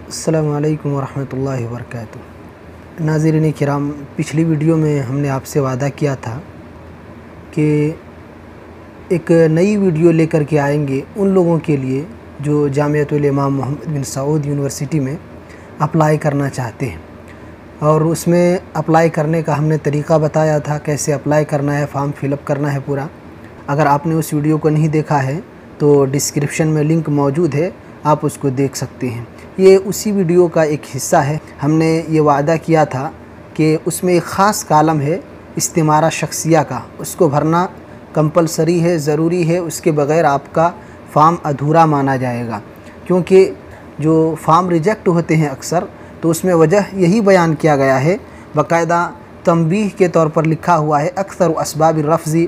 अस्सलामु अलैकुम वरहमतुल्लाहि वबरकातुहू। नाज़रीन किराम, पिछली वीडियो में हमने आपसे वादा किया था कि एक नई वीडियो लेकर के आएंगे उन लोगों के लिए जो जामिअतुल इमाम मोहम्मद बिन सऊद यूनिवर्सिटी में अप्लाई करना चाहते हैं। और उसमें अप्लाई करने का हमने तरीक़ा बताया था, कैसे अप्लाई करना है, फॉर्म फिलअप करना है पूरा। अगर आपने उस वीडियो को नहीं देखा है तो डिस्क्रिप्शन में लिंक मौजूद है, आप उसको देख सकते हैं। ये उसी वीडियो का एक हिस्सा है। हमने ये वादा किया था कि उसमें एक ख़ास कालम है इस्तिमारा शख्सिया का, उसको भरना कंपलसरी है, ज़रूरी है। उसके बग़ैर आपका फ़ॉर्म अधूरा माना जाएगा, क्योंकि जो फ़ॉर्म रिजेक्ट होते हैं अक्सर, तो उसमें वजह यही बयान किया गया है। बाकायदा तंबीह के तौर पर लिखा हुआ है अक्सर असबाब रफ़्ज़ी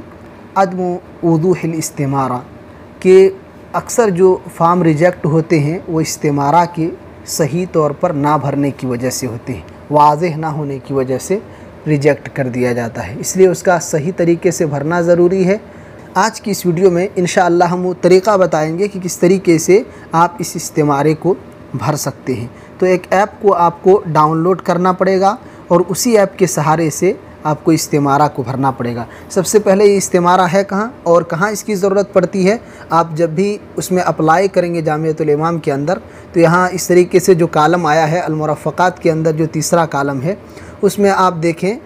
अदम वुदूहिल इस्तिमारा, कि अक्सर जो फ़ॉर्म रिजेक्ट होते हैं वो इस्तिमारा के सही तौर पर ना भरने की वजह से होते हैं, वाज़ेह ना होने की वजह से रिजेक्ट कर दिया जाता है। इसलिए उसका सही तरीके से भरना ज़रूरी है। आज की इस वीडियो में इंशाअल्लाह हम वो तरीक़ा बताएंगे कि किस तरीके से आप इस इस्तिमारे को भर सकते हैं। तो एक ऐप को आपको डाउनलोड करना पड़ेगा और उसी ऐप के सहारे से आपको इस्तिमारा को भरना पड़ेगा। सबसे पहले ये इस्तिमारा है कहाँ और कहाँ इसकी ज़रूरत पड़ती है। आप जब भी उसमें अप्लाई करेंगे जामिअतुल इमाम के अंदर, तो यहाँ इस तरीके से जो कालम आया है अल-मुरफ़क़ात के अंदर, जो तीसरा कालम है, उसमें आप देखें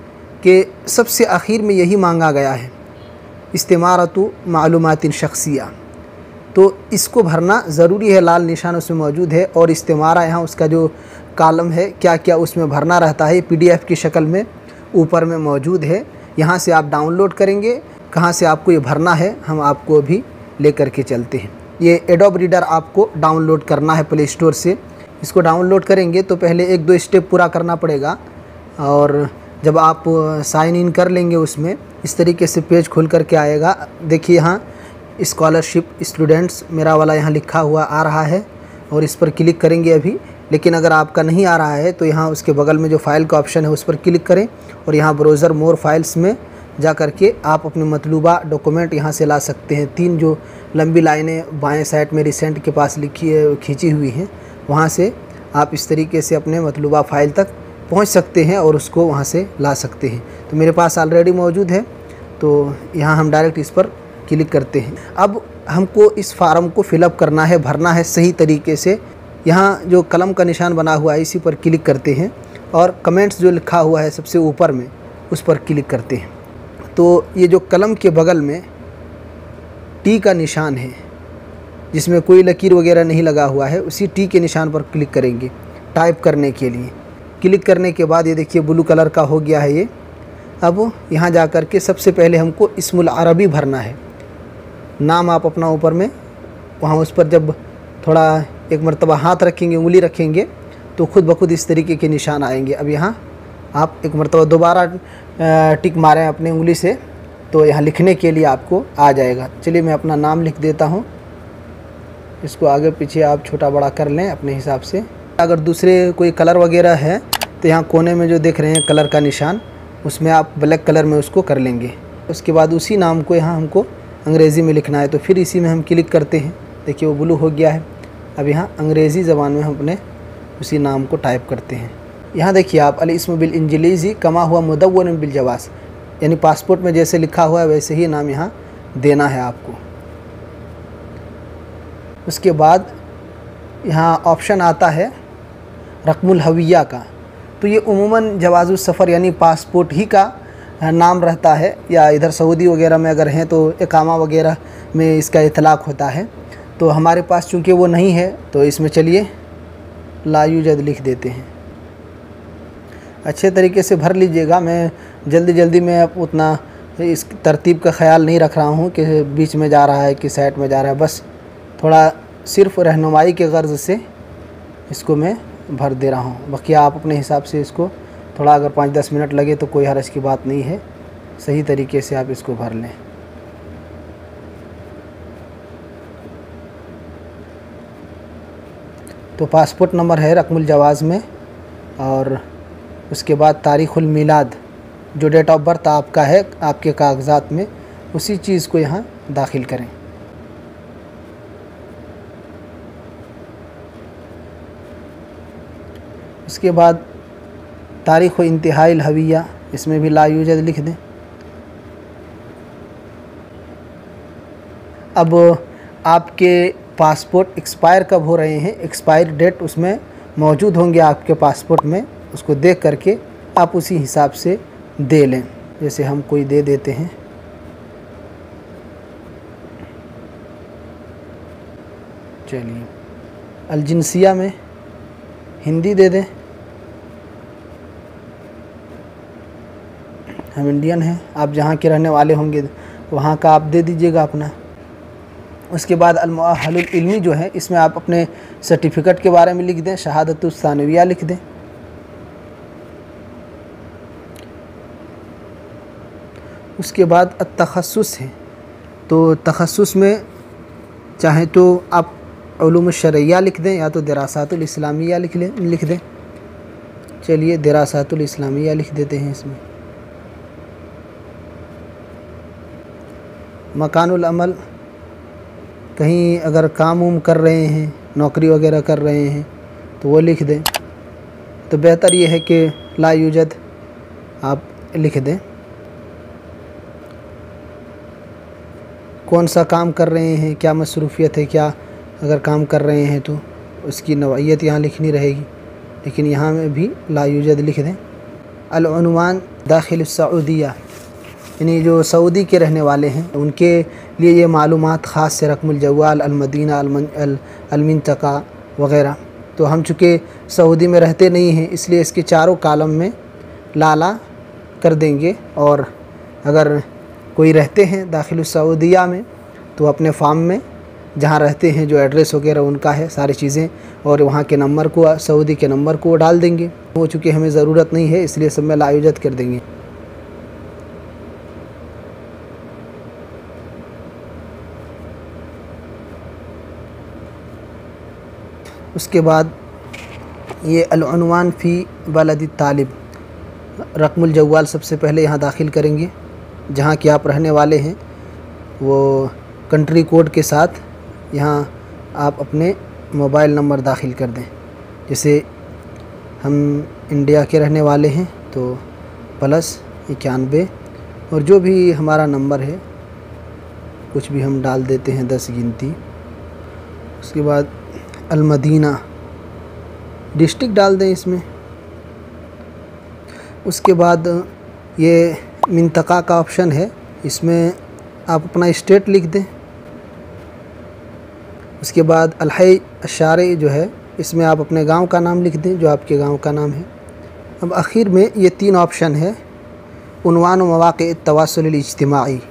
कि सबसे आखिर में यही मांगा गया है, इस्तिमारतु मालूमातिन शख्सिया। तो इसको भरना ज़रूरी है, लाल निशान उसमें मौजूद है। और इस्तिमारा यहाँ उसका जो कालम है, क्या क्या उसमें भरना रहता है, PDF की शक्ल में ऊपर में मौजूद है। यहाँ से आप डाउनलोड करेंगे। कहाँ से आपको ये भरना है हम आपको अभी लेकर के चलते हैं। ये एडोब रीडर आपको डाउनलोड करना है प्ले स्टोर से। इसको डाउनलोड करेंगे तो पहले 1-2 स्टेप पूरा करना पड़ेगा, और जब आप साइन इन कर लेंगे उसमें इस तरीके से पेज खुल कर के आएगा। देखिए यहाँ स्कॉलरशिप स्टूडेंट्स मेरा वाला यहाँ लिखा हुआ आ रहा है, और इस पर क्लिक करेंगे अभी। लेकिन अगर आपका नहीं आ रहा है तो यहाँ उसके बगल में जो फ़ाइल का ऑप्शन है उस पर क्लिक करें, और यहाँ ब्राउज़र मोर फाइल्स में जा कर के आप अपने मतलूबा डॉक्यूमेंट यहाँ से ला सकते हैं। 3 जो लंबी लाइनें बाएं साइड में रिसेंट के पास खींची हुई हैं, वहाँ से आप इस तरीके से अपने मतलूबा फ़ाइल तक पहुँच सकते हैं और उसको वहाँ से ला सकते हैं। तो मेरे पास ऑलरेडी मौजूद है, तो यहाँ हम डायरेक्ट इस पर क्लिक करते हैं। अब हमको इस फार्म को फिलअप करना है, भरना है सही तरीके से। यहाँ जो कलम का निशान बना हुआ है इसी पर क्लिक करते हैं, और कमेंट्स जो लिखा हुआ है सबसे ऊपर में उस पर क्लिक करते हैं। तो ये जो कलम के बगल में टी का निशान है, जिसमें कोई लकीर वगैरह नहीं लगा हुआ है, उसी टी के निशान पर क्लिक करेंगे टाइप करने के लिए। क्लिक करने के बाद ये देखिए ब्लू कलर का हो गया है ये। अब यहाँ जा कर के सबसे पहले हमको इस्मुल अरबी भरना है। नाम आप अपना ऊपर में वहाँ उस पर जब थोड़ा एक मरतबा हाथ रखेंगे, उंगली रखेंगे, तो खुद ब खुद इस तरीके के निशान आएंगे। अब यहाँ आप एक मरतबा दोबारा टिक मारें अपनी उंगली से, तो यहाँ लिखने के लिए आपको आ जाएगा। चलिए मैं अपना नाम लिख देता हूँ। इसको आगे पीछे आप छोटा बड़ा कर लें अपने हिसाब से। अगर दूसरे कोई कलर वगैरह है तो यहाँ कोने में जो देख रहे हैं कलर का निशान, उसमें आप ब्लैक कलर में उसको कर लेंगे। उसके बाद उसी नाम को यहाँ हमको अंग्रेज़ी में लिखना है, तो फिर इसी में हम क्लिक करते हैं। देखिए वो ब्लू हो गया है। अब यहाँ अंग्रेज़ी ज़बान में हम अपने उसी नाम को टाइप करते हैं। यहाँ देखिए आप अल इस्म बिल इंजलीज़ी कमा हुआ मुदव्वन बिल जवाज़, यानी पासपोर्ट में जैसे लिखा हुआ है वैसे ही नाम यहाँ देना है आपको। उसके बाद यहाँ ऑप्शन आता है रकमुल हविया का, तो ये उमूमन जवाज़ुस सफ़र यानी पासपोर्ट ही का नाम रहता है, या इधर सऊदी वगैरह में अगर हैं तो इकामा वगैरह में इसका इतलाक़ होता है। तो हमारे पास चूँकि वो नहीं है तो इसमें चलिए ला यूजद लिख देते हैं। अच्छे तरीके से भर लीजिएगा। मैं जल्दी में उतना इस तरतीब का ख़याल नहीं रख रहा हूँ कि बीच में जा रहा है कि साइड में जा रहा है, बस थोड़ा सिर्फ़ रहनुमाई के गर्ज़ से इसको मैं भर दे रहा हूँ। बाकी आप अपने हिसाब से इसको थोड़ा अगर 5-10 मिनट लगे तो कोई हर्ज की बात नहीं है, सही तरीके से आप इसको भर लें। तो पासपोर्ट नंबर है रकमुल जवाज़ में, और उसके बाद तारीख़ुल मिलाद, जो डेट ऑफ बर्थ आपका है आपके कागज़ात में, उसी चीज़ को यहाँ दाखिल करें। उसके बाद तारीख़ व इंतहाइल हविया, इसमें भी ला यूजद लिख दें। अब आपके पासपोर्ट एक्सपायर कब हो रहे हैं, एक्सपायर डेट उसमें मौजूद होंगे आपके पासपोर्ट में, उसको देख करके आप उसी हिसाब से दे लें। जैसे हम कोई दे देते हैं, चलिए अलजिनसिया में हिंदी दे दें, हम इंडियन हैं, आप जहाँ के रहने वाले होंगे वहाँ का आप दे दीजिएगा अपना। उसके बाद अलमुअहलुल इल्मी जो है, इसमें आप अपने सर्टिफ़िकेट के बारे में लिख दें, शहादतुस सानविया लिख दें। उसके बाद तखस्सुस है, तो तखस्सुस में चाहें तो आप उलूम शरइया लिख दें या तो दरासातुल इस्लामिया लिख दें। चलिए दरासातुल इस्लामिया लिख देते हैं इसमें। मकानुल अमल, कहीं अगर काम उम कर रहे हैं, नौकरी वगैरह कर रहे हैं तो वो लिख दें। तो बेहतर ये है कि ला यूजद आप लिख दें। कौन सा काम कर रहे हैं, क्या मसरूफ़ियत है, क्या अगर काम कर रहे हैं तो उसकी नौइयत यहाँ लिखनी रहेगी, लेकिन यहाँ में भी ला यूजद लिख दें। अल-उन्वान दाखिल सऊदिया, यानी जो सऊदी के रहने वाले हैं उनके लिए ये मालूमात ख़ास से रकमुल जवाल, अलमदीना, अलमिनतका वग़ैरह। तो हम चूँकि सऊदी में रहते नहीं हैं, इसलिए इसके चारों कालम में लाला कर देंगे। और अगर कोई रहते हैं दाखिल सऊदिया में तो अपने फार्म में जहाँ रहते हैं जो एड्रेस वगैरह उनका है सारी चीज़ें, और वहाँ के नंबर को, सऊदी के नंबर को डाल देंगे। वो चूँकि हमें ज़रूरत नहीं है इसलिए सब में ला यूजद कर देंगे। उसके बाद ये अल-उन्वान फ़ी बलदी तालिब, रकमुल जवाल सबसे पहले यहाँ दाखिल करेंगे, जहाँ कि आप रहने वाले हैं वो कंट्री कोड के साथ यहाँ आप अपने मोबाइल नंबर दाखिल कर दें। जैसे हम इंडिया के रहने वाले हैं तो +91 और जो भी हमारा नंबर है कुछ भी हम डाल देते हैं 10 गिनती। उसके बाद अलमदीना डिस्ट्रिक्ट डाल दें इसमें। उसके बाद ये मिंतका का ऑप्शन है, इसमें आप अपना स्टेट लिख दें। उसके बाद अलहै अशारे जो है, इसमें आप अपने गांव का नाम लिख दें जो आपके गांव का नाम है। अब आखिर में ये 3 ऑप्शन है, उन्वान व मवाक़ि तवासुल इज्तिमाई,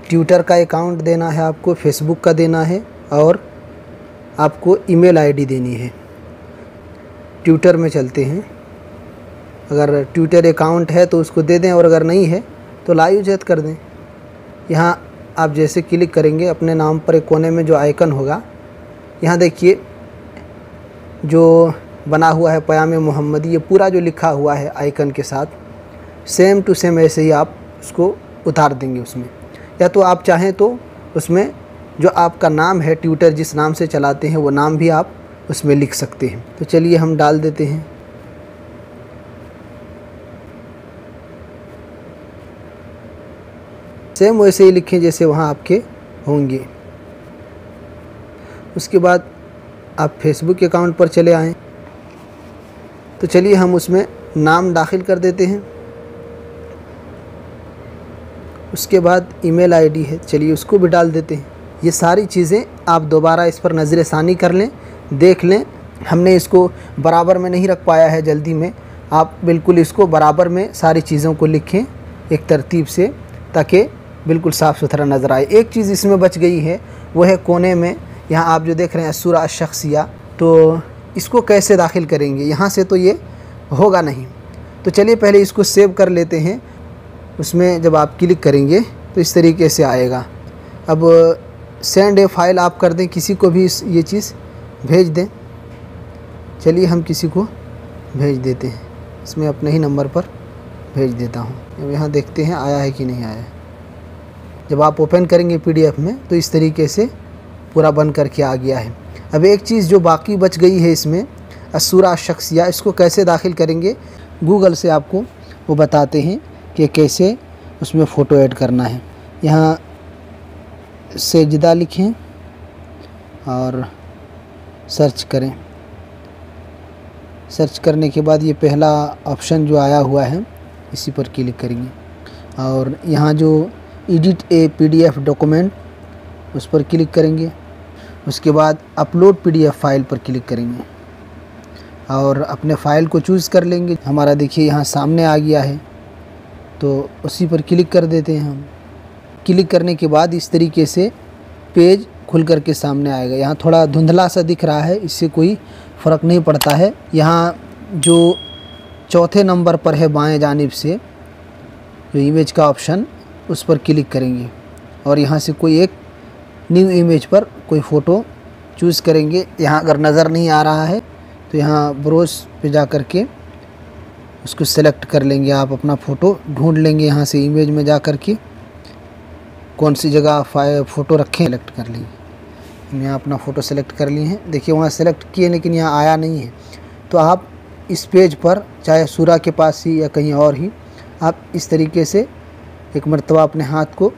ट्विटर का अकाउंट देना है आपको, फेसबुक का देना है और आपको ईमेल आईडी देनी है। ट्विटर में चलते हैं, अगर ट्विटर अकाउंट है तो उसको दे दें और अगर नहीं है तो ला यूजद कर दें। यहाँ आप जैसे क्लिक करेंगे अपने नाम पर एक कोने में जो आइकन होगा, यहाँ देखिए जो बना हुआ है पयाम मोहम्मदी, ये पूरा जो लिखा हुआ है आइकन के साथ सेम टू सेम ऐसे ही आप उसको उतार देंगे उसमें। या तो आप चाहें तो उसमें जो आपका नाम है, ट्विटर जिस नाम से चलाते हैं वो नाम भी आप उसमें लिख सकते हैं। तो चलिए हम डाल देते हैं। सेम वैसे ही लिखें जैसे वहाँ आपके होंगे। उसके बाद आप फेसबुक अकाउंट पर चले आएँ तो चलिए हम उसमें नाम दाखिल कर देते हैं। उसके बाद ईमेल आईडी है, चलिए उसको भी डाल देते हैं। ये सारी चीज़ें आप दोबारा इस पर नज़र षानी कर लें, देख लें। हमने इसको बराबर में नहीं रख पाया है जल्दी में, आप बिल्कुल इसको बराबर में सारी चीज़ों को लिखें एक तरतीब से, ताकि बिल्कुल साफ़ सुथरा नज़र आए। एक चीज़ इसमें बच गई है, वो है कोने में, यहाँ आप जो देख रहे हैं अस्सूरा अश-शख्सिया, तो इसको कैसे दाखिल करेंगे? यहाँ से तो ये होगा नहीं। तो चलिए पहले इसको सेव कर लेते हैं। उसमें जब आप क्लिक करेंगे तो इस तरीके से आएगा। अब सेंड ए फाइल आप कर दें, किसी को भी ये चीज़ भेज दें। चलिए हम किसी को भेज देते हैं, इसमें अपने ही नंबर पर भेज देता हूँ। अब यहाँ देखते हैं आया है कि नहीं आया है। जब आप ओपन करेंगे PDF में तो इस तरीके से पूरा बन करके आ गया है। अब एक चीज़ जो बाकी बच गई है इसमें, अस्सूरा शख्सिया, इसको कैसे दाखिल करेंगे, गूगल से आपको वो बताते हैं कि कैसे उसमें फ़ोटो ऐड करना है। यहाँ सजदा लिखें और सर्च करें। सर्च करने के बाद ये पहला ऑप्शन जो आया हुआ है इसी पर क्लिक करेंगे और यहाँ जो एडिट ए PDF डॉक्यूमेंट उस पर क्लिक करेंगे। उसके बाद अपलोड PDF फ़ाइल पर क्लिक करेंगे और अपने फ़ाइल को चूज़ कर लेंगे। हमारा देखिए यहाँ सामने आ गया है, तो उसी पर क्लिक कर देते हैं हम। क्लिक करने के बाद इस तरीके से पेज खुल कर के सामने आएगा। यहाँ थोड़ा धुंधला सा दिख रहा है, इससे कोई फ़र्क नहीं पड़ता है। यहाँ जो चौथे नंबर पर है बाएं जानिब से जो इमेज का ऑप्शन, उस पर क्लिक करेंगे और यहाँ से कोई एक न्यू इमेज पर कोई फ़ोटो चूज़ करेंगे। यहाँ अगर नज़र नहीं आ रहा है तो यहाँ ब्रोज पे जा कर के उसको सेलेक्ट कर लेंगे। आप अपना फ़ोटो ढूंढ लेंगे, यहाँ से इमेज में जा कर के कौन सी जगह फ़ोटो रखें सेलेक्ट कर लेंगे। हम यहाँ अपना फ़ोटो सेलेक्ट कर लिए हैं। देखिए वहाँ सेलेक्ट किए लेकिन यहाँ आया नहीं है, तो आप इस पेज पर चाहे सूरा के पास ही या कहीं और ही आप इस तरीके से एक मरतबा अपने हाथ को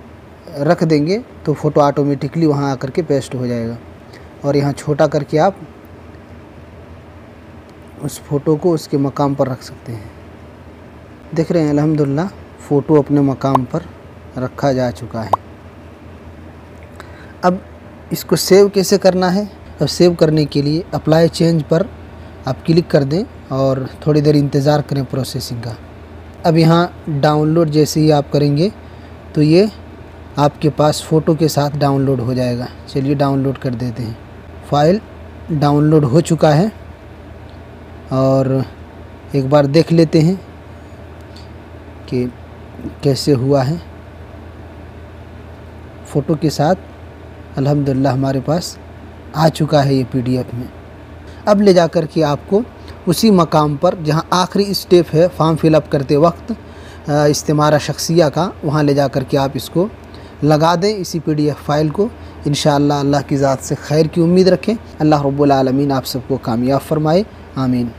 रख देंगे तो फ़ोटो ऑटोमेटिकली वहाँ आकर के पेस्ट हो जाएगा। और यहाँ छोटा करके आप उस फ़ोटो को उसके मकाम पर रख सकते हैं। देख रहे हैं अल्हम्दुलिल्लाह फ़ोटो अपने मकाम पर रखा जा चुका है। अब इसको सेव कैसे करना है? अब सेव करने के लिए अप्लाई चेंज पर आप क्लिक कर दें और थोड़ी देर इंतज़ार करें प्रोसेसिंग का। अब यहाँ डाउनलोड जैसे ही आप करेंगे तो ये आपके पास फ़ोटो के साथ डाउनलोड हो जाएगा। चलिए डाउनलोड कर देते हैं। फ़ाइल डाउनलोड हो चुका है और एक बार देख लेते हैं कि कैसे हुआ है। फ़ोटो के साथ अल्हम्दुलिल्लाह हमारे पास आ चुका है ये PDF में। अब ले जा कर के आपको उसी मकाम पर जहाँ आखिरी स्टेप है फॉर्म फिलअप करते वक्त इस्तेमारा शख्सिया का, वहाँ ले जा कर के आप इसको लगा दें इसी PDF फ़ाइल को। इंशाअल्लाह अल्लाह की ज़ात से खैर की उम्मीद रखें। अल्लाह रब्बुल आलमीन आप सबको कामयाब फरमाए, आमीन।